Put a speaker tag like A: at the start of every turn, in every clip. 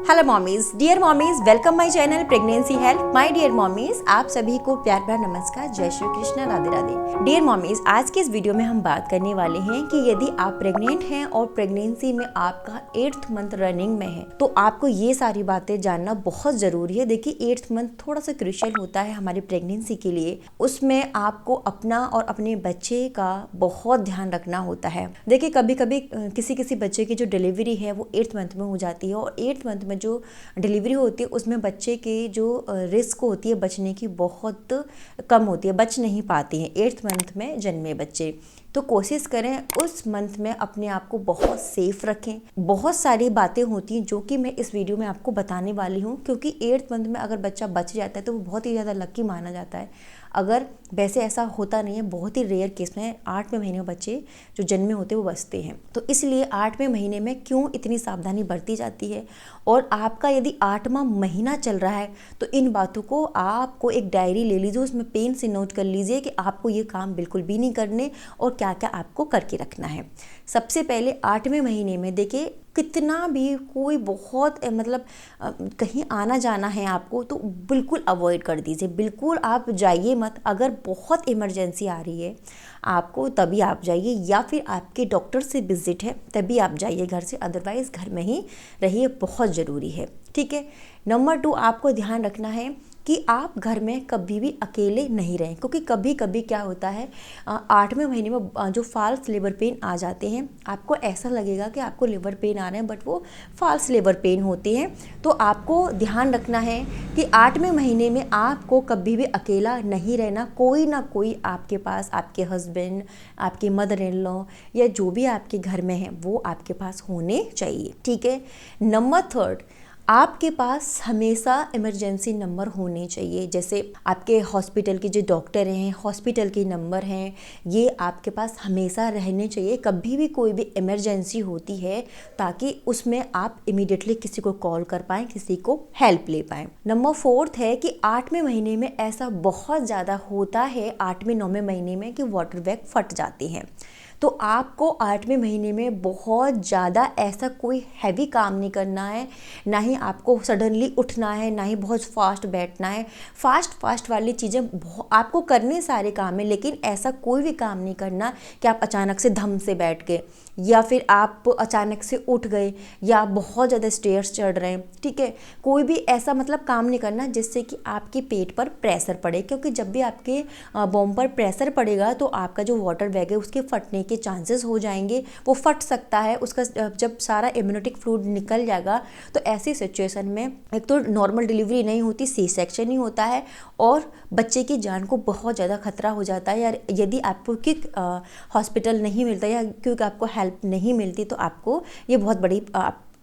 A: Hello mommies, dear mommies, welcome my channel pregnancy health. My dear mommies, आप सभी को प्यार भरा नमस्कार, जय श्री कृष्ण, राधे राधे। डियर मॉमीज, आज के इस वीडियो में हम बात करने वाले हैं कि यदि आप प्रेग्नेंट हैं और प्रेगनेंसी में आपका 8th मंथ रनिंग में है तो आपको ये सारी बातें जानना बहुत जरूरी है। देखिए 8th मंथ थोड़ा सा क्रूशियल होता है हमारी प्रेगनेंसी के लिए। उसमें आपको अपना और अपने बच्चे का बहुत ध्यान रखना होता है। देखिए कभी कभी किसी बच्चे की जो डिलीवरी है वो 8th मंथ में हो जाती है और 8th मंथ में जो डिलीवरी होती है उसमें बच्चे के जो रिस्क होती है बचने की बहुत कम होती है, बच नहीं पाती हैं 8th मंथ में जन्मे बच्चे। तो कोशिश करें उस मंथ में अपने आप को बहुत सेफ रखें। बहुत सारी बातें होती हैं जो कि मैं इस वीडियो में आपको बताने वाली हूँ, क्योंकि 8th मंथ में अगर बच्चा बच जाता है तो वो बहुत ही ज़्यादा लकी माना जाता है। अगर वैसे ऐसा होता नहीं है, बहुत ही रेयर केस में 8वें महीने में बच्चे जो जन्मे होते हैं वो बचते हैं। तो इसलिए 8वें महीने में क्यों इतनी सावधानी बरती जाती है, और आपका यदि 8वां महीना चल रहा है तो इन बातों को आपको एक डायरी ले लीजिए, उसमें पेन से नोट कर लीजिए कि आपको ये काम बिल्कुल भी नहीं करने और क्या क्या आपको करके रखना है। सबसे पहले 8वें महीने में देखिए कितना भी कोई बहुत कहीं आना जाना है आपको तो बिल्कुल अवॉइड कर दीजिए, बिल्कुल आप जाइए मत। अगर बहुत इमरजेंसी आ रही है आपको तभी आप जाइए, या फिर आपके डॉक्टर से विजिट है तभी आप जाइए घर से, अदरवाइज़ घर में ही रहिए, बहुत ज़रूरी है। ठीक है। नंबर 2, आपको ध्यान रखना है कि आप घर में कभी भी अकेले नहीं रहें, क्योंकि कभी कभी क्या होता है 8वें महीने में जो फॉल्स लेबर पेन आ जाते हैं, आपको ऐसा लगेगा कि आपको लेबर पेन आ रहे हैं बट वो फॉल्स लेबर पेन होते हैं। तो आपको ध्यान रखना है कि 8वें महीने में आपको कभी भी अकेला नहीं रहना, कोई ना कोई आपके पास, आपके हस्बैंड, आपके मदर इन लॉ या जो भी आपके घर में है वो आपके पास होने चाहिए। ठीक है। नंबर 3, आपके पास हमेशा इमरजेंसी नंबर होने चाहिए। जैसे आपके हॉस्पिटल के जो डॉक्टर हैं, हॉस्पिटल के नंबर हैं, ये आपके पास हमेशा रहने चाहिए। कभी भी कोई भी इमरजेंसी होती है ताकि उसमें आप इमीडिएटली किसी को कॉल कर पाएँ, किसी को हेल्प ले पाएँ। नंबर 4 है कि 8वें महीने में ऐसा बहुत ज़्यादा होता है 8वें-9वें महीने में कि वाटर बैग फट जाते हैं। तो आपको 8वें महीने में बहुत ज़्यादा ऐसा कोई हैवी काम नहीं करना है, ना ही आपको सडनली उठना है, ना ही बहुत फास्ट बैठना है। फास्ट वाली चीज़ें आपको करने सारे काम है, लेकिन ऐसा कोई भी काम नहीं करना कि आप अचानक से धम से बैठ गए या फिर आप अचानक से उठ गए या बहुत ज़्यादा स्टेयर्स चढ़ रहे हैं। ठीक है। कोई भी ऐसा काम नहीं करना जिससे कि आपके पेट पर प्रेशर पड़े, क्योंकि जब भी आपके बॉम पर प्रेशर पड़ेगा तो आपका जो वाटर बैग है उसके फटने के चांसेस हो जाएंगे, वो फट सकता है। उसका जब सारा इम्यूनिटिक फ्लूइड निकल जाएगा तो ऐसी सिचुएशन में एक तो नॉर्मल डिलीवरी नहीं होती, सी सेक्शन ही होता है और बच्चे की जान को बहुत ज़्यादा खतरा हो जाता है। यार यदि आपको क्विक हॉस्पिटल नहीं मिलता या क्योंकि आपको हेल्प नहीं मिलती तो आपको ये बहुत बड़ी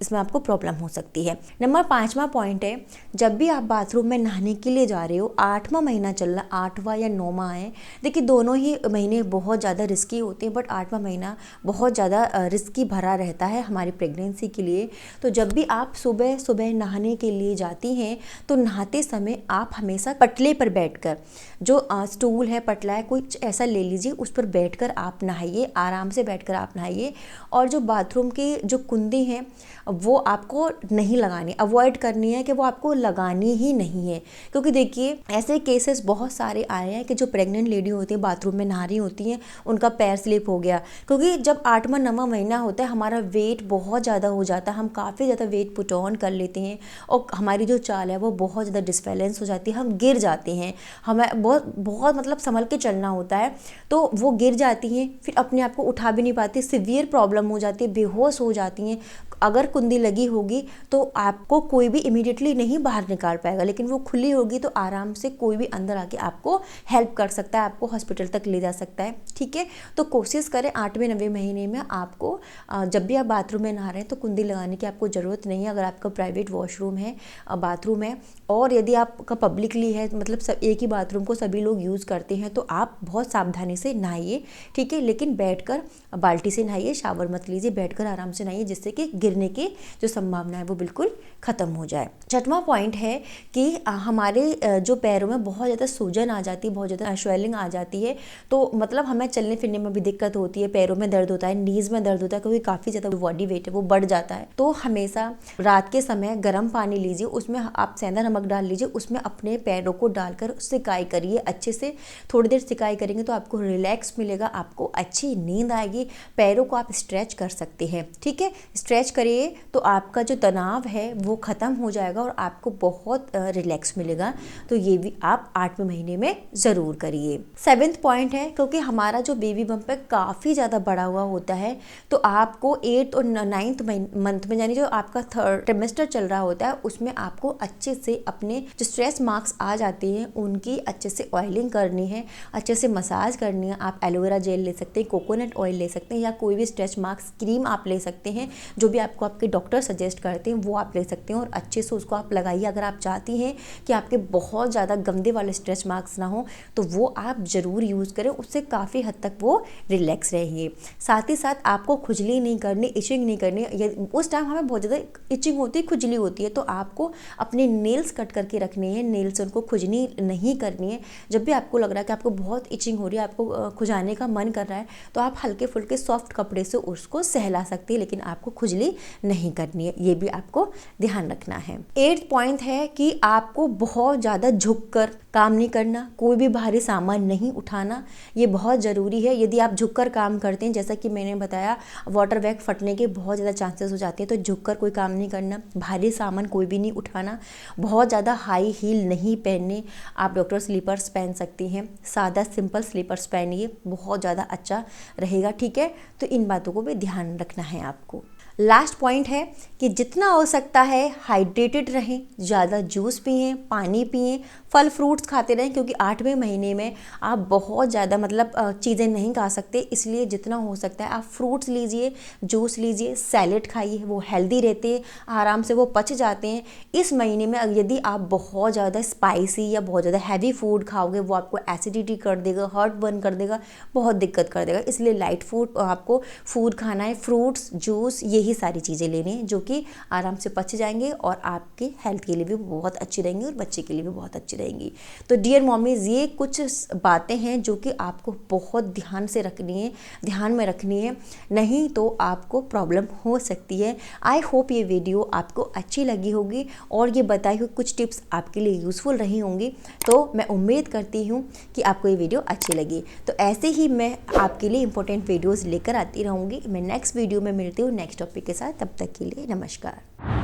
A: इसमें आपको प्रॉब्लम हो सकती है। नंबर 5वां पॉइंट है, जब भी आप बाथरूम में नहाने के लिए जा रहे हो, 8वां महीना चल रहा, 8वां या 9वां है, देखिए दोनों ही महीने बहुत ज़्यादा रिस्की होते हैं, बट 8वां महीना बहुत ज़्यादा रिस्की भरा रहता है हमारी प्रेगनेंसी के लिए। तो जब भी आप सुबह सुबह नहाने के लिए जाती हैं तो नहाते समय आप हमेशा पटले पर बैठकर, जो स्टूल है, पटला है, कुछ ऐसा ले लीजिए, उस पर बैठकर आप नहाइए, आराम से बैठकर आप नहाइए। और जो बाथरूम की जो कुंडी हैं वो आपको नहीं लगानी, अवॉइड करनी है कि वो आपको लगानी ही नहीं है। क्योंकि देखिए ऐसे केसेस बहुत सारे आए हैं कि जो प्रेग्नेंट लेडी होती है बाथरूम में नहा रही होती हैं, उनका पैर स्लिप हो गया। क्योंकि जब 8वां-9वां महीना होता है हमारा वेट बहुत ज़्यादा हो जाता है, हम काफ़ी ज़्यादा वेट पुट ऑन कर लेते हैं और हमारी जो चाल है वो बहुत ज़्यादा डिसबैलेंस हो जाती है, हम गिर जाते हैं, हमें बहुत संभल के चलना होता है। तो वो गिर जाती हैं, फिर अपने आप को उठा भी नहीं पाती, सिवियर प्रॉब्लम हो जाती है, बेहोश हो जाती हैं। अगर कुंडी लगी होगी तो आपको कोई भी इमीडिएटली नहीं बाहर निकाल पाएगा, लेकिन वो खुली होगी तो आराम से कोई भी अंदर आके आपको हेल्प कर सकता है, आपको हॉस्पिटल तक ले जा सकता है। ठीक है। तो कोशिश करें 8वें-9वें महीने में आपको जब भी आप बाथरूम में नहा रहे हैं तो कुंडी लगाने की आपको ज़रूरत नहीं है। अगर आपका प्राइवेट वॉशरूम है, बाथरूम है, और यदि आपका पब्लिकली है, एक ही बाथरूम को सभी लोग यूज़ करते हैं, तो आप बहुत सावधानी से नहाइए। ठीक है। लेकिन बैठकर बाल्टी से नहाइए, शावर मत लीजिए, बैठकर आराम से नहाइए, जिससे कि गिरने के की जो संभावना है वो बिल्कुल ख़त्म हो जाए। छठवां पॉइंट है कि हमारे जो पैरों में बहुत ज़्यादा सूजन आ जाती है, बहुत ज़्यादा स्वेलिंग आ जाती है, तो मतलब हमें चलने फिरने में भी दिक्कत होती है, पैरों में दर्द होता है, नीज़ में दर्द होता है, क्योंकि काफ़ी ज़्यादा बॉडी वेट है वो बढ़ जाता है। तो हमेशा रात के समय गर्म पानी लीजिए, उसमें आप सेंधा नमक डाल लीजिए, उसमें अपने पैरों को डालकर सिकाई करिए अच्छे से। थोड़ी देर सिकाई करेंगे तो आपको रिलैक्स मिलेगा, आपको अच्छी नींद आएगी। पैरों को आप स्ट्रेच कर सकते हैं, ठीक है। स्ट्रेच करिए तो आपका जो तनाव है वो ख़त्म हो जाएगा और आपको बहुत रिलैक्स मिलेगा। तो ये भी आप 8वें महीने में ज़रूर करिए। 7वां पॉइंट है, क्योंकि हमारा जो बेबी बम्प है काफ़ी ज़्यादा बड़ा हुआ होता है, तो आपको 8 और 9th मंथ में, यानी जो आपका 3rd ट्रिमेस्टर चल रहा होता है, उसमें आपको अच्छे से अपने जो स्ट्रेस मार्क्स आ जाते हैं उनकी अच्छे से ऑयलिंग करनी है, अच्छे से मसाज करनी है। आप एलोवेरा जेल ले सकते हैं, कोकोनट ऑयल ले सकते हैं, या कोई भी स्ट्रेच मार्क्स क्रीम आप ले सकते हैं, जो भी आपको आपके डॉक्टर सजेस्ट करते हैं वो आप ले सकते हैं और अच्छे से उसको आप लगाइए। अगर आप चाहती हैं कि आपके बहुत ज़्यादा गंदे वाले स्ट्रेच मार्क्स ना हो तो वो आप ज़रूर यूज़ करें, उससे काफ़ी हद तक वो रिलैक्स रहेंगे। साथ ही साथ आपको खुजली नहीं करनी, इचिंग नहीं करनी। उस टाइम हमें बहुत ज़्यादा इचिंग होती है, खुजली होती है, तो आपको अपने नेल्स कट करके रखने हैं, नेल्स उनको खुजनी नहीं करनी है। जब भी आपको लग रहा है कि आपको बहुत इचिंग हो रही है, आपको खुजाने का मन कर रहा है, तो आप हल्के फुल्के सॉफ्ट कपड़े से उसको सहला सकते हैं, लेकिन आपको खुजली नहीं करनी है, ये भी आपको ध्यान रखना है। 8वां पॉइंट है कि आपको बहुत ज़्यादा झुककर काम नहीं करना, कोई भी भारी सामान नहीं उठाना, ये बहुत ज़रूरी है। यदि आप झुककर काम करते हैं, जैसा कि मैंने बताया, वाटर बैग फटने के बहुत ज़्यादा चांसेस हो जाते हैं, तो झुककर कोई काम नहीं करना, भारी सामान कोई भी नहीं उठाना, बहुत ज़्यादा हाई हील नहीं पहनने। आप डॉक्टर स्लीपर्स पहन सकती हैं, सादा सिंपल स्लीपर्स पहनिए, बहुत ज़्यादा अच्छा रहेगा, ठीक है। तो इन बातों को भी ध्यान रखना है आपको। लास्ट पॉइंट है कि जितना हो सकता है हाइड्रेटेड रहें, ज़्यादा जूस पिएं, पानी पिएं, फल फ्रूट्स खाते रहें, क्योंकि 8वें महीने में आप बहुत ज़्यादा मतलब चीज़ें नहीं खा सकते, इसलिए जितना हो सकता है आप फ्रूट्स लीजिए, जूस लीजिए, सैलेड खाइए, वो हेल्दी रहते हैं, आराम से वो पच जाते हैं। इस महीने में यदि आप बहुत ज़्यादा स्पाइसी या बहुत ज़्यादा हैवी फूड खाओगे, वो आपको एसिडिटी कर देगा, हार्ट बर्न कर देगा, बहुत दिक्कत कर देगा। इसलिए लाइट फूड आपको फूड खाना है, फ्रूट्स, जूस, यही सारी चीज़ें लेनी है जो कि आराम से पच जाएंगे और आपके हेल्थ के लिए भी बहुत अच्छी रहेंगी और बच्चे के लिए भी बहुत अच्छी रहेंगी। तो डियर मॉमीज़, ये कुछ बातें हैं जो कि आपको बहुत ध्यान से रखनी है, ध्यान में रखनी है, नहीं तो आपको प्रॉब्लम हो सकती है। आई होप ये वीडियो आपको अच्छी लगी होगी और ये बताई हुई कुछ टिप्स आपके लिए यूज़फुल रही होंगी। तो मैं उम्मीद करती हूँ कि आपको ये वीडियो अच्छी लगी। तो ऐसे ही मैं आपके लिए इंपॉर्टेंट वीडियोज़ लेकर आती रहूँगी। मैं नेक्स्ट वीडियो में मिलती हूँ नेक्स्ट टॉपिक के साथ। तब तक के लिए नमस्कार।